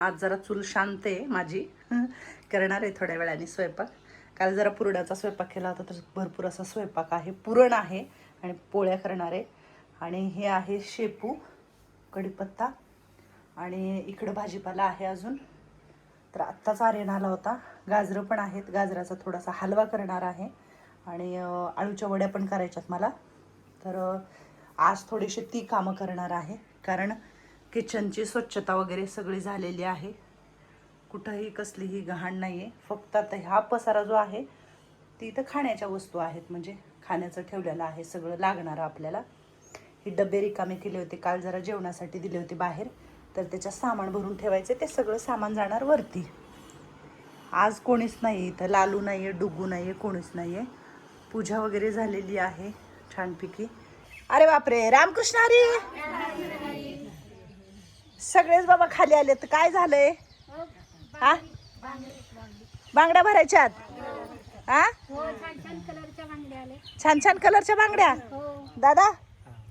आज जरा चूल शांत आहे माझी. करणार आहे थोड्या वेळाने स्वयंपाक. काल जरा पुरणाचा स्वयंपाक केला होता, तर भरपूर असा स्वयंपाक आहे. पुरण आहे आणि पोळ्या करणार आहे. आणि हे आहे शेपू, कढीपत्ता आणि इकडं भाजीपाला आहे अजून. तर आत्ताच आर्यन आला होता. गाजरं पण आहेत, गाजराचा थोडासा हलवा करणार आहे आणि आळूच्या वड्या पण करायच्यात मला. तर आज थोडीशी ती कामं करणार आहे, कारण किचनची स्वच्छता वगैरे सगळी झालेली आहे. कुठंही कसलीही घाण नाही आहे. फक्त आता हा पसारा जो आहे ती इथं खाण्याच्या वस्तू आहेत, म्हणजे खाण्याचं ठेवलेलं आहे सगळं लागणारं आपल्याला. ही डबे रिकामे केले होते, काल जरा जेवणासाठी दिले होते बाहेर, तर त्याच्यात सामान भरून ठेवायचे. ते सगळं सामान जाणार वरती. आज कोणीच नाही इथं, लालू नाही आहे, डुगू नाही आहे, कोणीच नाही आहे. पूजा वगैरे झालेली आहे छानपैकी. अरे बापरे, रामकृष्ण हरी. सगळेच बाबा खाली आले. तर काय झालंय? हा, बांगड्या भरायच्यात. हा, छान छान कलरच्या बांगड्या. दादा,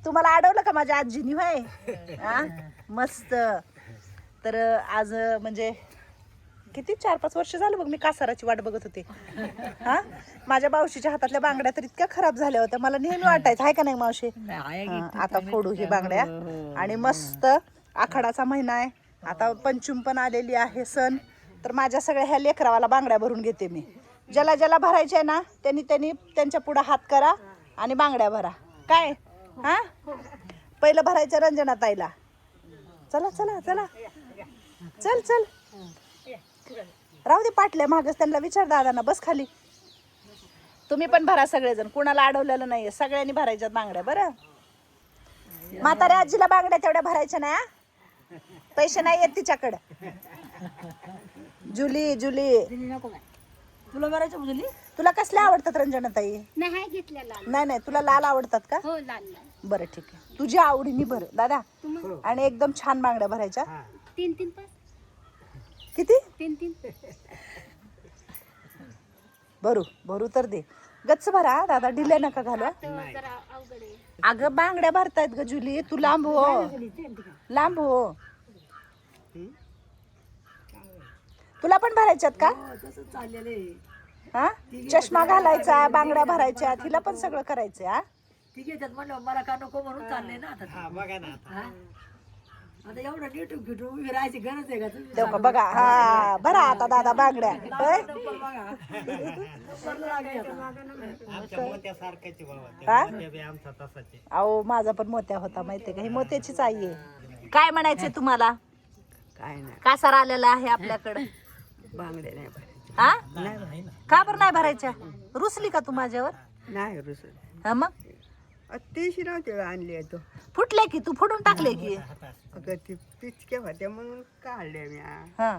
तुम्हाला अडवलं का माझ्या आजीनी? होय. हा, मस्त. तर आज म्हणजे किती 4-5 वर्ष झालं बघ मी कासाराची वाट बघत होते. हा, माझ्या मावशीच्या हातातल्या बांगड्या तर इतक्या खराब झाल्या होत्या, मला नेहमी वाटायचं आहे का नाही मावशी. आता फोडू ही बांगड्या. आणि मस्त आखाडाचा महिना आहे आता, पंचम पण आलेली आहे सण. तर माझ्या सगळ्या ह्या लेकरावाला बांगड्या भरून घेते मी. ज्याला ज्याला भरायचे आहे ना, त्यांनी त्यांच्या पुढे हात करा आणि बांगड्या भरा. काय? हा, पहिलं भरायचं रंजना ताईला. चला चला चला, चल चल. राहू दे पाटल्या मागच, त्यांना विचार दादांना. बस खाली. तुम्ही पण भरा सगळेजण, कुणाला अडवलेलं नाहीये, सगळ्यांनी भरायच्यात बांगड्या. बरं, म्हाताऱ्या आजीला बांगड्या तेवढ्या भरायच्या ना, पैसे नाही येत तिच्याकडे. जुली जुली, तुला भरायचं जुली? तुला कसल्या आवडतात रंजनाताई? नाही घेतलेला. नाही नाही, तुला लाल आवडतात का? हो, लाल लाल. बरं ठीक आहे, तुझ्या आवडीने भर दादा. आणि एकदम छान बांगड्या भरायच्या. 3-3 पास. किती? 3-3. भरू भरू तर दे. गच्च भरा दादा, ढिल्या नका घालू. जरा अवघड आहे. अगं बांगड्या भरतायत ग जुली, तू लांब हो, लांब हो. तुला पण भरायच्यात का? हा, चष्मा घालायचा, बांगड्या भरायच्या, तिला पण सगळं करायचं. हा, ठीक आहे, म्हणलं मला का नको म्हणून चाललंय ना आता. बघा ना आता एवढं नीट उभी राहायची गरज आहे का तुम्ही? देऊ का बघा. हा, भरा आता दादा बांगड्या. होय? अहो माझा पण मोत्या होता माहितीये का, ही मोत्याचीच आई आहे. काय म्हणायचंय तुम्हाला? काय नाही, कासार आलेला आहे आपल्याकडे. बांगड्या नाही भरायच्या. हा, का बरं नाही भरायच्या? रुसली का तू माझ्यावर? नाही रुसून. हा, मग तेशी नव्हते आणले तो. फुटले की तू, फोडून टाकले की. अगं ती पिचक्या होत्या म्हणून काढल्या मी. हा,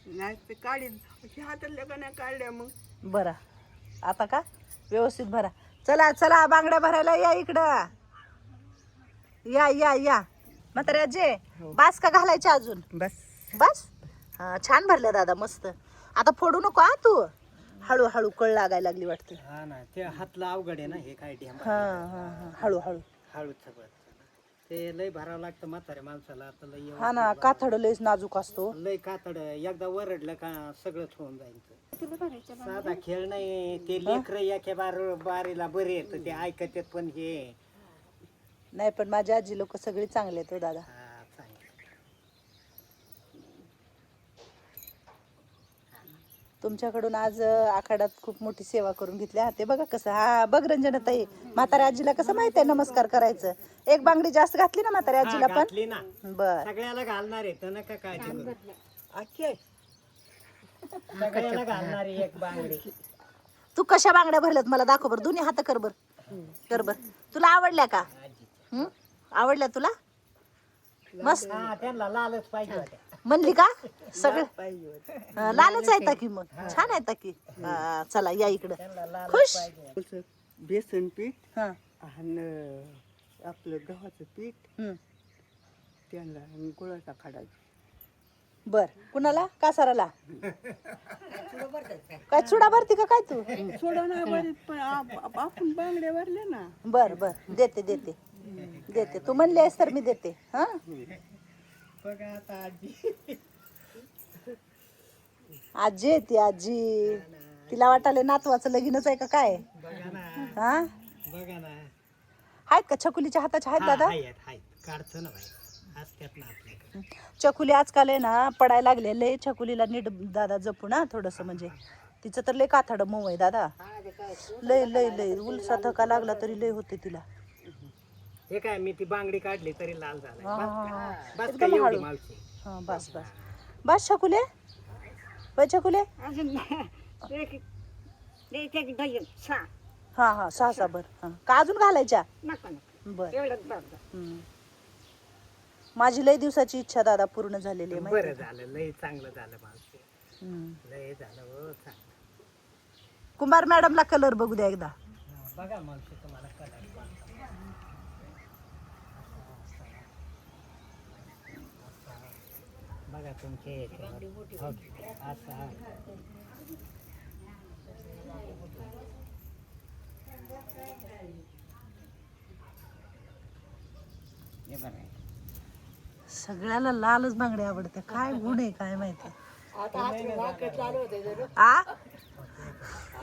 नाही ते काढीत हातातल्या का नाही काढल्या मग. बरं, आता का व्यवस्थित भरा. चला चला, बांगड्या भरायला या इकडं. या या या. म्हातारे आजे, बास का घालायच्या अजून? बस बस. हा, छान भरल्या दादा, मस्त. आता फोडू नको हा तू, हळूहळू कळ लागायला लागली वाटते. हा ना, ते हातला अवघड आहे ना, हे काय हा हा हा, हळूहळू. हळूच सगळं ते लय भरावं लागतं म्हाताऱ्या माणसाला. आता लय हा ना, काथड लयच नाजूक असतो. लय कातड, एकदा वरडलं का सगळंच होऊन जाईल. तुला भरायच्या साधा खेळ नाही ते. लेकर एके बारीला बरे येत ते ऐकतात, पण हे नाही, पण माझी आजी लोक सगळी चांगले आहेत हो दादा. हा, चांगलं. तुमच्याकडून आज आखाड्यात खूप मोठी सेवा करून घेतली. हा, ते बघा कसं. हा बघ रंजनाताई, म्हाताऱ्या आजीला कसं माहित आहे नमस्कार करायचं. एक बांगडी जास्त घातली ना म्हाताऱ्या आजीला पण. घातली ना, बर, सगळ्याला घालणार आहे तर नका काळजी करू. आखे सगळ्याला घालणार आहे एक बांगडी. तू कशा बांगड्या भरल्यात मला दाखव बर. दोन्ही हात कर बर, कर बर. तुला आवडल्या का? आवडल्या तुला? मस्त. हा, त्यांना लालच पाहिजे होत्या. म्हणली का सगळं? पाहिजे होतं. लालच आहे की मग, छान आहे की. चला या इकडं. खुश. बेसन पीठ हा, आणि आपलं गव्हाचं पीठ, हम्म. त्यांना गुळाचा खडायचा. बर, कुणाला? कासाराला? काय चुडा भरती का काय तू? सोडा नाही भरीत, पण आपण बांगड्या भरल्या ना. बर बर, देते देते देते. तू म्हणली आहेस तर मी देते. हा, बघा आता आजी आजी आहे ती आजी. तिला वाटाले नातवाचं लगीनच आहे का काय? बघा ना हा बघा ना. आहेत का छकुलीच्या हाताच्या आहेत दादा? आहेत काढतो ना बाई असतात ना आपल्याकडे. छकुली आजकाल आहे ना पडायला लागले लय. छकुलीला नीट दादा जपू ना थोडस, म्हणजे तिचं तर लय काथाड मऊ आहे दादा. लय लय लय उलसा थका लागला तरी लय होते तिला. हे काय मी ती बांगडी काढली तरी लाल झालाय. हा, हा, हा. बस काय एकदम एवढी हळू. मावशी. हा बस बस बस छकुले. बाय छकुले. हा हा 6 भर. हा का अजून घालायच्या? बर. माझी लय दिवसाची इच्छा दादा पूर्ण झालेली आहे माहिती बरं आहे का? झालं लय चांगलं झालं मावशी. हम्म. लय झालं हो चांगलं. कुंभार मॅडमला कलर बघू द्या एकदा. बघा मावशी तुम्हाला कलर बघा तुमचे असा हे बघा. सगळ्याला लालच बांगडे आवडते. काय गुण आहे काय माहिती. आता हात वाकत चालू होते जणू. आ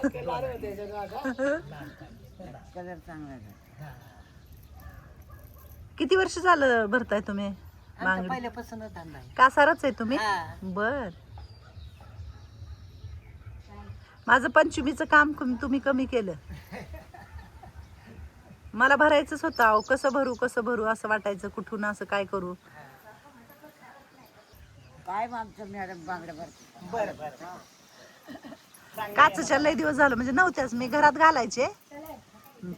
चालू होते जणू आता. कलर चांगला आहे. किती वर्ष झालं भरताय तुम्ही बांगडी? पहिल्यापासूनच धंदा आहे. कासारच आहे तुम्ही? हा. बर. माझं पंचमीचं काम तुम्ही कमी केलं. मला भरायचंच होतं. अहो कसं भरू असं वाटायचं. कुठून असं काय करू. काय आमचं मॅडम बांगड्या भरते. बरं बरं. काचच्या लय दिवस झालं म्हणजे नव्हत्याच मी घरात घालायचे.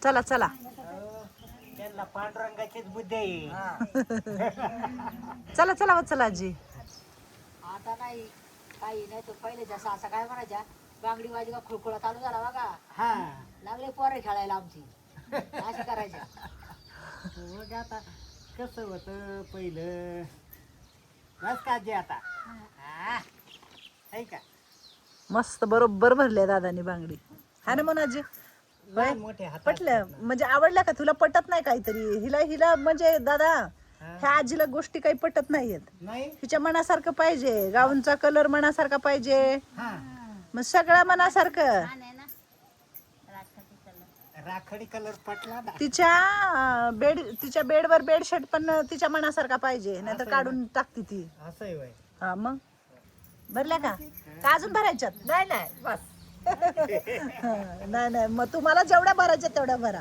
चला चला त्यांना पांडुरंगाचीच बुद्धी आहे. चला चला व चला आजी. आता नाही काही नाही. तो पहिले जसा असा काय म्हणायच्या बांगडी वाजी का खुळखुळा चालू झाला बघा. हा लागले पोरे खेळायला आमची. अशी करायच्या. मग आता कसं होतं पहिलं बस का जे आता आहे का मस्त बरोबर भरले दादानी बांगडी. हा ना म्हणून आजी लहान मोठे हात पटलं म्हणजे आवडल्या का तुला? पटत नाही काहीतरी हिला हिला म्हणजे दादा ह्या आजीला गोष्टी काही पटत नाहीयेत. नाही. हिच्या मनासारखं पाहिजे. गाऊनचा कलर मनासारखा पाहिजे. हा मग सगळं मनासारखं. राखडी कलर पटला ना. तिच्या बेडवर बेडशीट पण तिच्या मनासारखा पाहिजे. नाहीतर काढून टाकते ती. असं आहे वय. हा मग भरल्या का अजून भरायच्यात? नाही नाही बस. नाही नाही मग तुम्हाला जेवढ्या भरायच्या तेवढ्या भरा.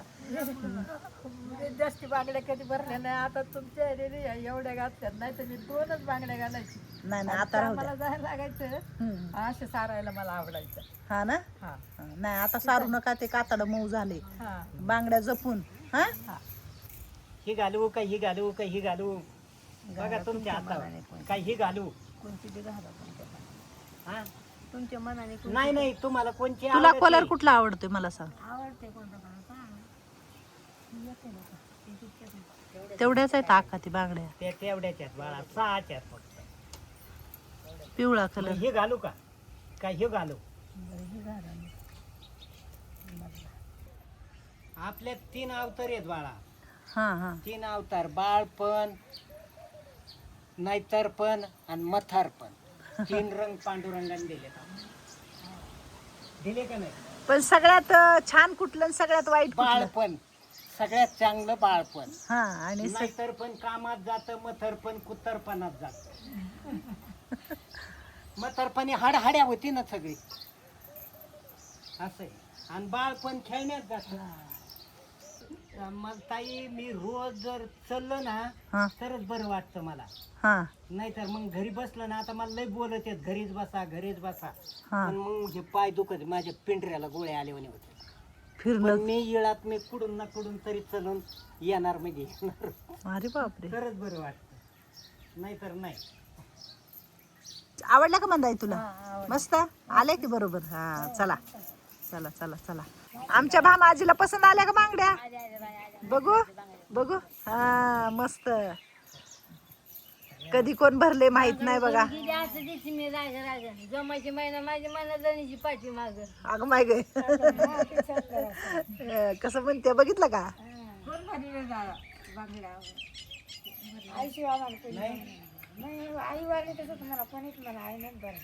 जास्ती बांगड्या कधी भरल्या नाही. आता तुमच्या एवढ्या घातल्यात. नाही तर मी 2च बांगड्या घालायची. नाही नाही आता राहू द्या. मला जायला लागायचं. हम्म. असे सारायला मला आवडायचं. हा ना. हा हा, नाही आता सारू नका. ते कातड मऊ झाले. हा बांगड्या जपून. हा ही घालू का ही घालू का ही घालू बघा तुमच्या हातावर. काय ही घालू कोणती बी घाला तुमच्या हा तुमच्या मनाने नाही नाही तुम्हाला कोणची तुला आवडते? कलर कुठला आवडतोय मला सांग. आवडते कोणता तेवढ्याच आहेत आका ती बांगड्या. त्या तेवढ्याच्यात बाळा 6च्यात फक्त. पिवळा मग कलर. हे घालू का काय हे घालू? आपल्या 3 अवतार आहेत बाळा. हा हा 3 अवतार. बाळपण नैतरपण आणि मथारपण. 3 रंग पांडुरंगाने दिले का नाही? पण सगळ्यात छान कुठलं आणि सगळ्यात वाईट कुठलं? बाळपण सगळ्यात चांगलं बाळपण. हा आणि नैतरपण कामात जातं. मथरपण कुत्तरपणात जात. मथरपणी हाडहाड्या होती ना सगळी असं आहे. आणि बाळपण खेळण्यात जात. मग ताई मी रोज जर चाललो ना हा तरच बरं वाटतं मला. हा नाहीतर मग घरी बसलं ना आता मला लय बोलत आहेत घरीच बसा. हा पण मग हे पाय दुखत माझ्या पिंढऱ्याला गोळ्या आले होते. पण फिरणं. मी येळात मी कुडून ना कुडून तरी चलून येणार म्हणजे येणार. अरे बापरे. खरंच बरं वाटतं. नाहीतर नाही. आवडला का मंदाई तुला? मस्त आले की बरोबर. हा चला चला चला चला. आमच्या भामाजीला पसंत आल्या का बांगड्या? बघू बघू. हा मस्त. कधी कोण भरले माहित नाही बघा. जमायची महिना माझी महिना जणीची पाठी माग. अगं माय गे. कसं म्हणते बघितलं का? नाही नाही आई वागली तसं तुम्हाला कोणीच मला आई नाही बरं.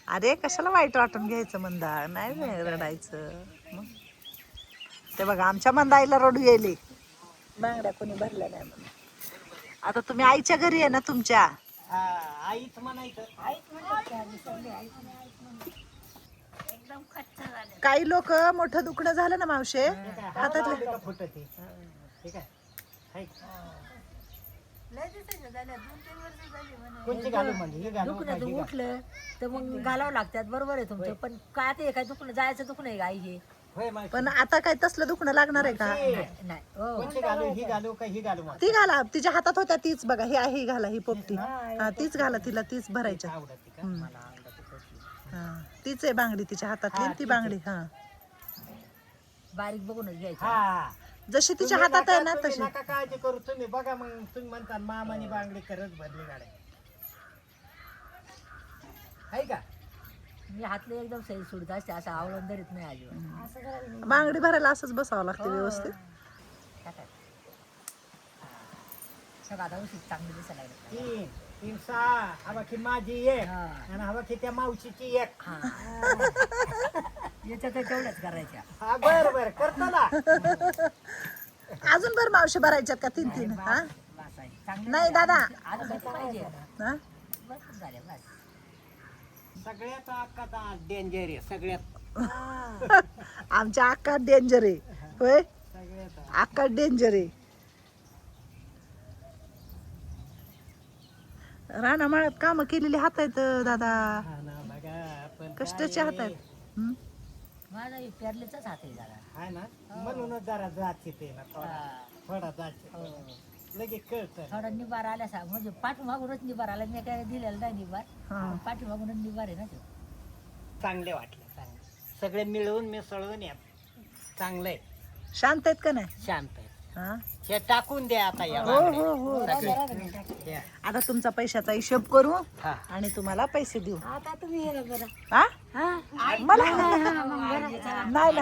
अरे कशाला वाईट वाटून घ्यायचं मंदा, नाही नाही रडायचं मग. ते बघा आमच्या मंदाईला रडू गेली, बांगड्या कोणी भरल्या नाही म्हणून. आता तुम्ही आईच्या घरी आहे ना तुमच्या? हा, आईच म्हणायचं. एकदम कच्चा झाले. काही लोक मोठं दुखणं झालं ना मावशे हातातले फुटते. ठीक आहे. हाय. लय दिवसाचे झाले 2-3 वर्ष झाली म्हणे. कोणची घालू म्हणजे हे घालू का दुखणं हे तर घालू? उठलं तर मग घालावं लागतात, बरोबर आहे तुमचं. पण काय ते काय दुखणं जायचं दुखणं आहे गाई हे होय मावशी. पण आता काय तसलं दुखणं लागणार आहे का? नाही हो. कोणची घालू, ही घालू का ही घालू मला? ती घाला, तिच्या हातात होत्या तीच बघा, ही आहे ही घाला, ही पोपटी हा तीच घाला, तिला तीच भरायच्या. आवडते का? मला आवडते तशी. हा तीच आहे बांगडी तिच्या हातातली आणि ती बांगडी. हा बारीक बघूनच घ्यायचं. हा. जशी तिच्या तुम्ही हातात आहे ना तुम्ही तशी. नका काळजी करू तुम्ही. बघा मग तुम्ही म्हणता मामानी बांगडी करत भरली गाड्या. आहे का? मी हातले एकदम सही सुडत असते, असं आवडून धरीत नाही अजिबात. बांगडी भरायला असंच बसावं लागतं व्यवस्थित. सगळं आता उशीर चांगली दिसायला लागली. 3 6 हवा की माझी एक हा. आणि हवा की त्या मावशीची एक. हा. याच्यात तेवढ्याच करायच्या. हा बर बर करतो ना. अजून बरं मावशी भरायच्यात का 3-3? हा बस आहे. चांगली नाही दादा. आज बस पाहिजे. हा बस झाले बस. सगळ्यात अक्काचा डेंजर आहे सगळ्यात. आमच्या अक्का डेंजर आहे होय, सगळ्यात अक्का डेंजर आहे. रानामाळ्यात काम केलेली हात आहेत दादा, हा ना बघा. पण कष्टाचे हात आहेत. हम्म. माझा हे पेरलेचाच हात आहे जरा. आहे ना म्हणूनच जरा जाते ते ना थोडा हा. थोडा जाते. लगेच कळतं. थोडा निबार आल्या सा म्हणजे पाठीमागूनच निबार आला. मी काय दिलेला नाही निबार, हा. पाठीमागूनच निबार आहे ना तो. चांगले वाटले चांगले. सगळे मिळून मिसळून या. चांगलं आहे. शांत आहेत का नाही? शांत आहे. हा हे टाकून द्या आता या हो बांगड्या. हो हो. सगळे. या. आता तुमचा पैशाचा हिशोब करू हा. आणि तुम्हाला पैसे देऊ. आता तुम्ही हे बरं. हा मला नाही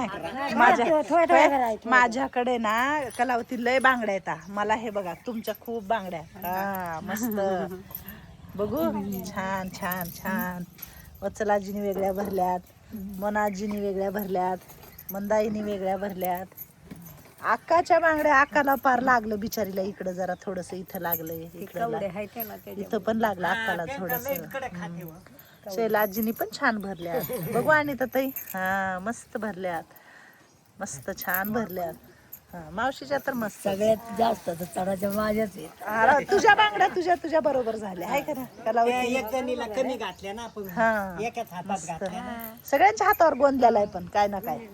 थोडं करायचं. माझ्याकडे ना कलावती लय बांगड्या येतात. मला हे बघा तुमच्या खूप बांगड्या. हा मस्त बघू. छान छान छान. वत्सलाजीनी वेगळ्या भरल्यात, मनाजीनी वेगळ्या भरल्यात, मंदाईनी वेगळ्या भरल्यात. अक्काच्या बांगड्या अक्काला पार लागलं बिचारीला. इकडं जरा थोडस इथं लागलंय, इथं पण लागलं अक्काला थोडस. कडक खाते हो. शैलाजीनी पण छान भरल्यात. बघू आणि ताई. हा मस्त भरल्यात, मस्त छान भरल्यात. हा मावशीच्या तर मस्त. सगळ्यात जास्त तर चढाच्या माझ्याच आहेत. हा, तुझ्या बांगड्या तुझ्या बरोबर झाल्या आहे का ना त्या कलावती? एक जणीला कमी घातल्या ना आपण. हा. एकाच हातात घातल्या ना. सगळ्यांच्या हातावर गोंदलेला आहे पण काय ना काय.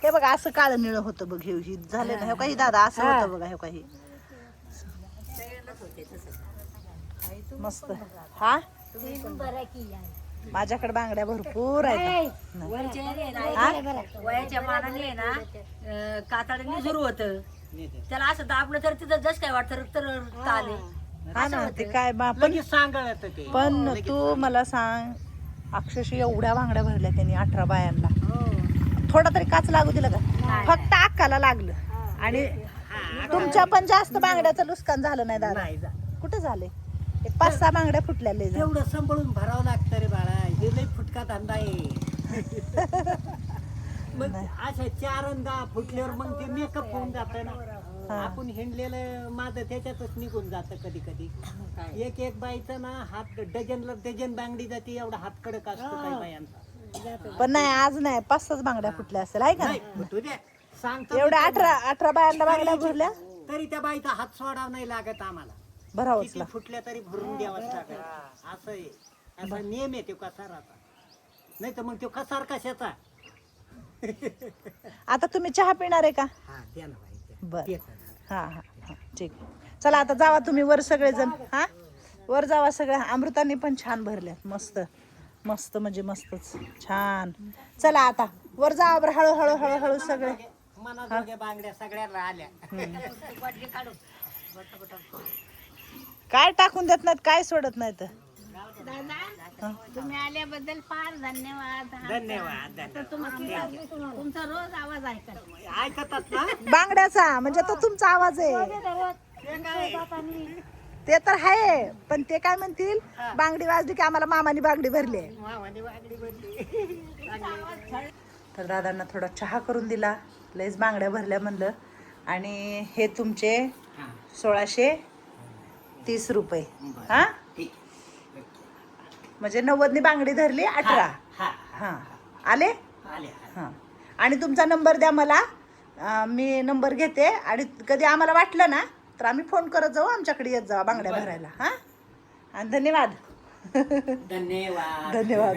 हे बघा असं काळं निळं होतं बघ. हे झाले ना हे काही दादा असं होतं बघा. हे काही मस्त. हा बरं की आहे. माझ्याकडे बांगड्या भरपूर आहेत. वयाच्या याने ना, वयाच्या मानाने आहे ना कातडीने सुरू होतं. त्याला असं दाबलं तर तिथं जस काय वाटतं तर चाले. हा ना ते काय पण लगेच सांगत ते. पण तू मला सांग, अक्षरशः एवढ्या बांगड्या भरल्या त्यांनी 18 बायांना. थोडा तरी काच लागू दिलं का? फक्त अक्काला लागलं. आणि तुमच्या पण जास्त बांगड्याचं नुकसान झालं नाही दादा? नाही जा. कुठे झाले? 5-6 बांगड्या फुटल्या लय झाल्या. तेवढं सांभाळून भरावं लागतं रे बाळा. हे लई फुटका धंदा आहे. मग अशा 4-10 फुटल्यावर मग ते मेकअप होऊन जात ना. आपण हिंडलेलं माझं त्याच्यातच निघून जातं कधी कधी. एक बाईचं ना हात डझन बांगडी जाते. एवढा हात कडक असतो काही बायांचा. पण नाही आज नाही 5-6 बांगड्या फुटल्या असेल आहे का नाही नाही? फुटू द्या. सांगतो एवढ्या 18 बायांना बांगड्या भरल्या तरी त्या बाईचा हात सोडावा नाही लागत आम्हाला. भरावंच किती लागतं. फुटल्या तरी भरून द्यावाच लागत. असं आहे. असा नियम आहे तो कसाराचा. नाही तर मग तो कसार कशाचा. आता तुम्ही चहा पिणार आहे का? हा द्या ना बाई द्या. बर देतो ना. हा हा हा ठीक आहे. चला आता जावा तुम्ही वर सगळेजण. हा वर जावा. सगळ्या अमृतांनी पण छान भरल्यात. मस्त मस्त म्हणजे मस्तच छान. चला आता वर जावा बरं. हळूहळू हळूहळू सगळे. मनाजोग्या बांगड्या सगळ्यांना आल्या. काय टाकून देत नाहीत, काय सोडत नाहीत. तुम्ही आल्याबद्दल फार धन्यवाद. धन्यवाद आता तुमचा रोज आवाज ऐकत ऐकतात ना बांगड्याचा म्हणजे तो तुमचा आवाज आहे ते काय ते तर आहे, पण ते काय म्हणतील बांगडी वाजली की आम्हाला मामानी बांगडी भरली आहे. मावानी वागडी बनली. तर दादांना थोडा चहा करून दिला, लयच बांगड्या भरल्या म्हणलं. आणि हे तुमचे 1630 रुपये. हा म्हणजे 90 बांगडी धरली 18. हा आले. हां आणि तुमचा नंबर द्या मला, मी नंबर घेते आणि कधी आम्हाला वाटलं ना तर आम्ही फोन करत जाऊ, आमच्याकडे येत जाऊ बांगड्या भरायला. हां आणि धन्यवाद. धन्यवाद. धन्यवाद.